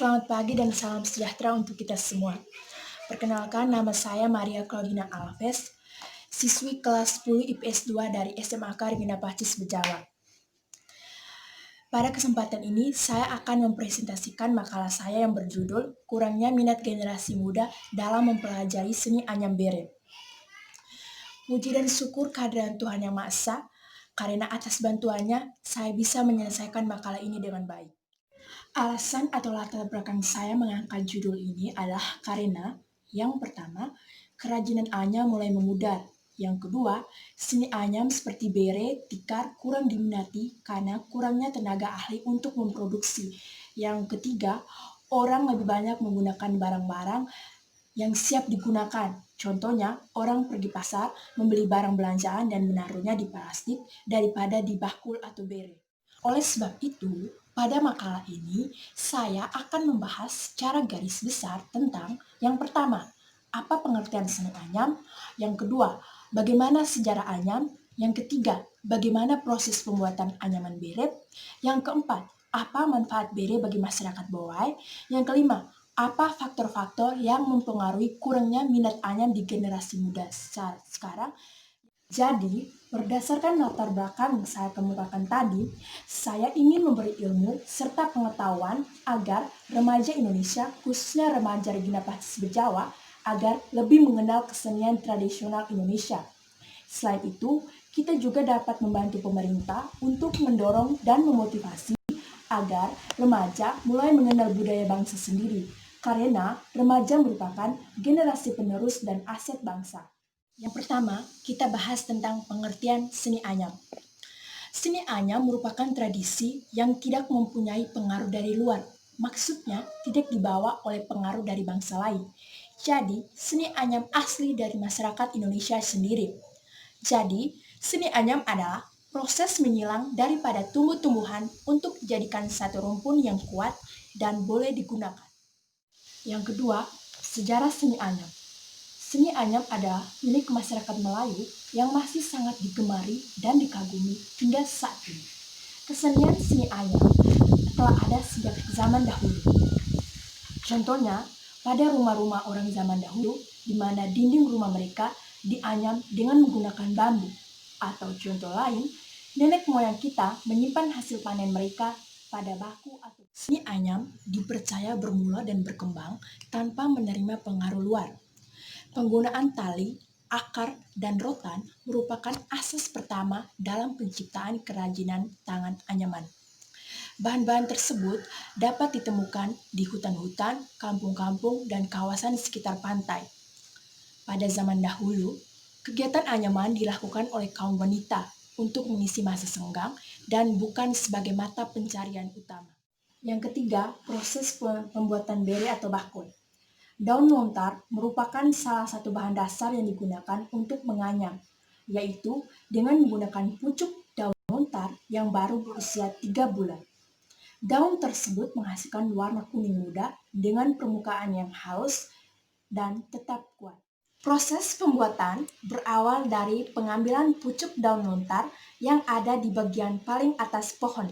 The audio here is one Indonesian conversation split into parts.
Selamat pagi dan salam sejahtera untuk kita semua. Perkenalkan, nama saya Maria Claudina Alves, siswi kelas 10 IPS 2 dari SMAK Regina Pacis Bejawa. Pada kesempatan ini, saya akan mempresentasikan makalah saya yang berjudul Kurangnya Minat Generasi Muda dalam Mempelajari Seni Anyam Bere. Puji dan syukur kehadiran Tuhan Yang Maha Esa, karena atas bantuannya, saya bisa menyelesaikan makalah ini dengan baik. Alasan atau latar belakang saya mengangkat judul ini adalah karena yang pertama, kerajinan anyam mulai memudar. Yang kedua, seni anyam seperti bere, tikar kurang diminati karena kurangnya tenaga ahli untuk memproduksi. Yang ketiga, orang lebih banyak menggunakan barang-barang yang siap digunakan. Contohnya, orang pergi pasar, membeli barang belanjaan dan menaruhnya di plastik daripada di bakul atau bere. Oleh sebab itu, pada makalah ini saya akan membahas secara garis besar tentang yang pertama, apa pengertian seni anyam, yang kedua, bagaimana sejarah anyam, yang ketiga, bagaimana proses pembuatan anyaman beret, yang keempat, apa manfaat bere bagi masyarakat Bawai, yang kelima, apa faktor-faktor yang mempengaruhi kurangnya minat anyam di generasi muda sekarang. Jadi, berdasarkan latar belakang yang saya kemukakan tadi, saya ingin memberi ilmu serta pengetahuan agar remaja Indonesia, khususnya remaja Regina Pacis Bejawa, agar lebih mengenal kesenian tradisional Indonesia. Selain itu, kita juga dapat membantu pemerintah untuk mendorong dan memotivasi agar remaja mulai mengenal budaya bangsa sendiri, karena remaja merupakan generasi penerus dan aset bangsa. Yang pertama, kita bahas tentang pengertian seni anyam. Seni anyam merupakan tradisi yang tidak mempunyai pengaruh dari luar. Maksudnya, tidak dibawa oleh pengaruh dari bangsa lain. Jadi, seni anyam asli dari masyarakat Indonesia sendiri. Jadi, seni anyam adalah proses menyilang daripada tumbuh-tumbuhan untuk dijadikan satu rumpun yang kuat dan boleh digunakan. Yang kedua, sejarah seni anyam. Seni anyam adalah milik masyarakat Melayu yang masih sangat digemari dan dikagumi hingga saat ini. Kesenian seni anyam telah ada sejak zaman dahulu. Contohnya, pada rumah-rumah orang zaman dahulu, di mana dinding rumah mereka dianyam dengan menggunakan bambu. Atau contoh lain, nenek moyang kita menyimpan hasil panen mereka pada baku atau seni anyam dipercaya bermula dan berkembang tanpa menerima pengaruh luar. Penggunaan tali, akar, dan rotan merupakan asas pertama dalam penciptaan kerajinan tangan anyaman. Bahan-bahan tersebut dapat ditemukan di hutan-hutan, kampung-kampung, dan kawasan sekitar pantai. Pada zaman dahulu, kegiatan anyaman dilakukan oleh kaum wanita untuk mengisi masa senggang dan bukan sebagai mata pencarian utama. Yang ketiga, proses pembuatan bere atau bakul. Daun lontar merupakan salah satu bahan dasar yang digunakan untuk menganyam, yaitu dengan menggunakan pucuk daun lontar yang baru berusia 3 bulan. Daun tersebut menghasilkan warna kuning muda dengan permukaan yang halus dan tetap kuat. Proses pembuatan berawal dari pengambilan pucuk daun lontar yang ada di bagian paling atas pohon.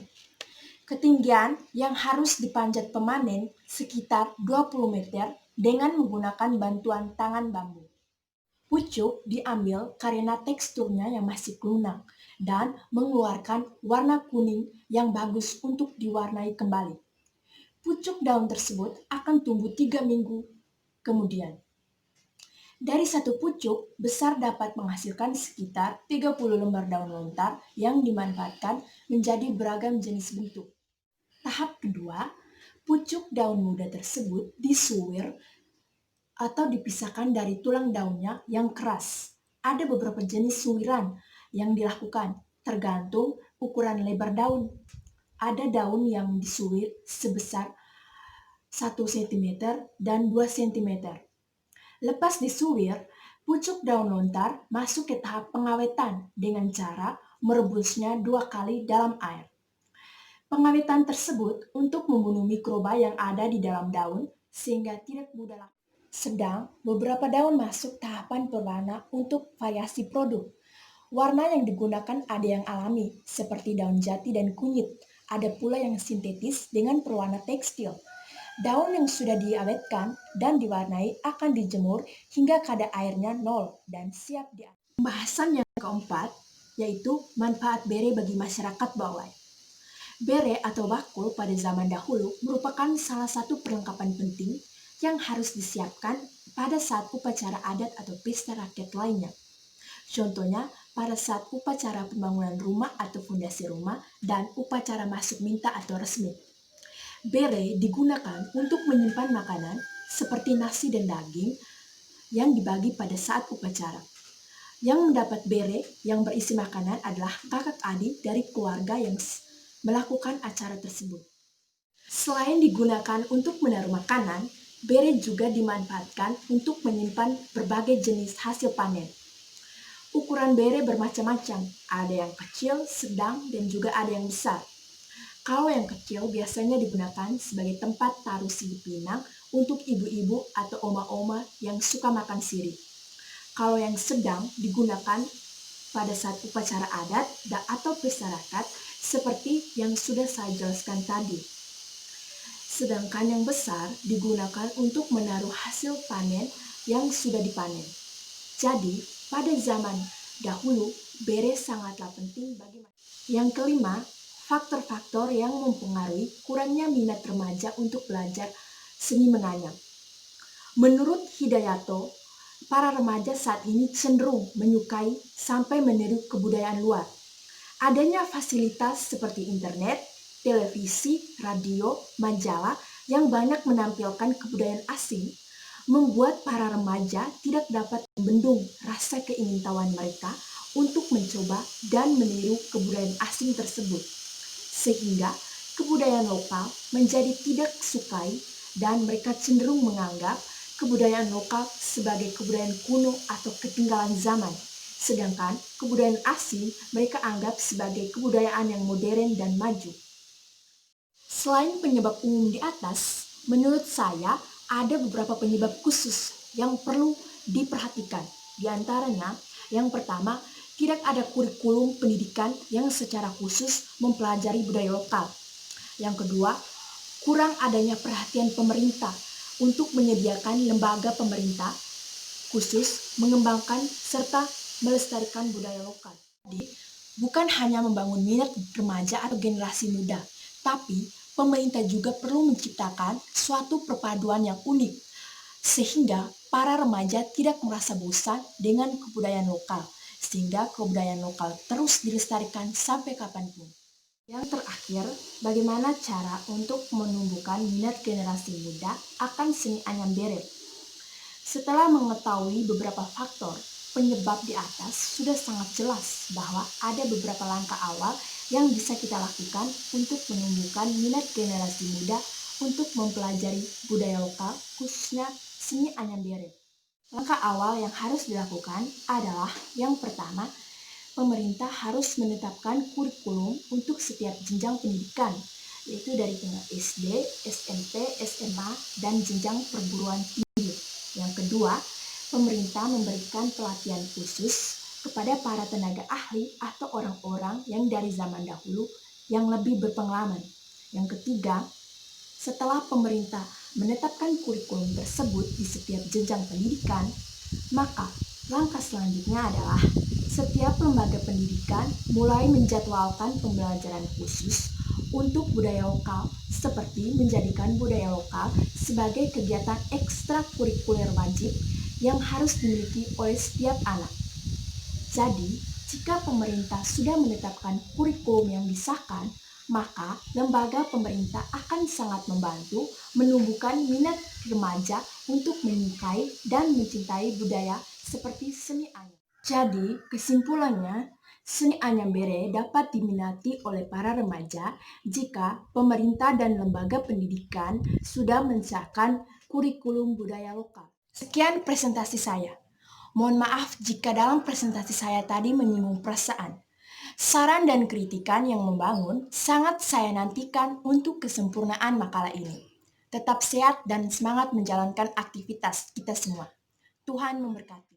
Ketinggian yang harus dipanjat pemanen sekitar 20 meter dengan menggunakan bantuan tangan bambu. Pucuk diambil karena teksturnya yang masih lunak dan mengeluarkan warna kuning yang bagus untuk diwarnai kembali. Pucuk daun tersebut akan tumbuh 3 minggu kemudian. Dari satu pucuk, besar dapat menghasilkan sekitar 30 lembar daun lontar yang dimanfaatkan menjadi beragam jenis bentuk. Tahap kedua, pucuk daun muda tersebut disuwir atau dipisahkan dari tulang daunnya yang keras. Ada beberapa jenis suwiran yang dilakukan tergantung ukuran lebar daun. Ada daun yang disuwir sebesar 1 cm dan 2 cm. Lepas disuwir, pucuk daun lontar masuk ke tahap pengawetan dengan cara merebusnya 2 kali dalam air. Pengawetan tersebut untuk membunuh mikroba yang ada di dalam daun sehingga tidak mudah laku. Sedang beberapa daun masuk tahapan pewarna untuk variasi produk. Warna yang digunakan ada yang alami seperti daun jati dan kunyit. Ada pula yang sintetis dengan pewarna tekstil. Daun yang sudah diawetkan dan diwarnai akan dijemur hingga kadar airnya 0 dan siap diaduk. Pembahasan yang keempat yaitu manfaat bere bagi masyarakat Bawai. Bere atau bakul pada zaman dahulu merupakan salah satu perlengkapan penting yang harus disiapkan pada saat upacara adat atau pesta rakyat lainnya. Contohnya, pada saat upacara pembangunan rumah atau fondasi rumah dan upacara masuk minta atau resmi. Bere digunakan untuk menyimpan makanan seperti nasi dan daging yang dibagi pada saat upacara. Yang mendapat bere yang berisi makanan adalah kakak adik dari keluarga yang melakukan acara tersebut. Selain digunakan untuk menaruh makanan, bere juga dimanfaatkan untuk menyimpan berbagai jenis hasil panen. Ukuran bere bermacam-macam, ada yang kecil, sedang, dan juga ada yang besar. Kalau yang kecil biasanya digunakan sebagai tempat taruh sirih pinang untuk ibu-ibu atau oma-oma yang suka makan sirih. Kalau yang sedang digunakan pada saat upacara adat atau pesta rakyat seperti yang sudah saya jelaskan tadi. Sedangkan yang besar digunakan untuk menaruh hasil panen yang sudah dipanen. Jadi, pada zaman dahulu, bere sangatlah penting bagi masyarakat. Yang kelima, faktor-faktor yang mempengaruhi kurangnya minat remaja untuk belajar seni menganyam. Menurut Hidayato, para remaja saat ini cenderung menyukai sampai meniru kebudayaan luar. Adanya fasilitas seperti internet, televisi, radio, majalah yang banyak menampilkan kebudayaan asing membuat para remaja tidak dapat membendung rasa keingintahuan mereka untuk mencoba dan meniru kebudayaan asing tersebut. Sehingga kebudayaan lokal menjadi tidak sukai dan mereka cenderung menganggap kebudayaan lokal sebagai kebudayaan kuno atau ketinggalan zaman. Sedangkan kebudayaan asing mereka anggap sebagai kebudayaan yang modern dan maju. Selain penyebab umum di atas, menurut saya ada beberapa penyebab khusus yang perlu diperhatikan. Di antaranya, yang pertama, tidak ada kurikulum pendidikan yang secara khusus mempelajari budaya lokal. Yang kedua, kurang adanya perhatian pemerintah untuk menyediakan lembaga pemerintah khusus mengembangkan serta melestarikan budaya lokal. Jadi, bukan hanya membangun minat remaja atau generasi muda, tapi pemerintah juga perlu menciptakan suatu perpaduan yang unik, sehingga para remaja tidak merasa bosan dengan kebudayaan lokal, sehingga kebudayaan lokal terus dilestarikan sampai kapanpun. Yang terakhir, bagaimana cara untuk menumbuhkan minat generasi muda akan seni anyam bere? Setelah mengetahui beberapa faktor penyebab di atas, sudah sangat jelas bahwa ada beberapa langkah awal yang bisa kita lakukan untuk menumbuhkan minat generasi muda untuk mempelajari budaya lokal, khususnya seni anyam bere. Langkah awal yang harus dilakukan adalah yang pertama, pemerintah harus menetapkan kurikulum untuk setiap jenjang pendidikan, yaitu dari tingkat SD, SMP, SMA, dan jenjang perguruan tinggi. Yang kedua, pemerintah memberikan pelatihan khusus kepada para tenaga ahli atau orang-orang yang dari zaman dahulu yang lebih berpengalaman. Yang ketiga, setelah pemerintah menetapkan kurikulum tersebut di setiap jenjang pendidikan, maka langkah selanjutnya adalah setiap lembaga pendidikan mulai menjadwalkan pembelajaran khusus untuk budaya lokal seperti menjadikan budaya lokal sebagai kegiatan ekstrakurikuler wajib yang harus dimiliki oleh setiap anak. Jadi, jika pemerintah sudah menetapkan kurikulum yang disahkan, maka lembaga pemerintah akan sangat membantu menumbuhkan minat remaja untuk menyukai dan mencintai budaya seperti seni anyam. Jadi, kesimpulannya, seni anyam bere dapat diminati oleh para remaja jika pemerintah dan lembaga pendidikan sudah mensahkan kurikulum budaya lokal. Sekian presentasi saya. Mohon maaf jika dalam presentasi saya tadi menyinggung perasaan. Saran dan kritikan yang membangun sangat saya nantikan untuk kesempurnaan makalah ini. Tetap sehat dan semangat menjalankan aktivitas kita semua. Tuhan memberkati.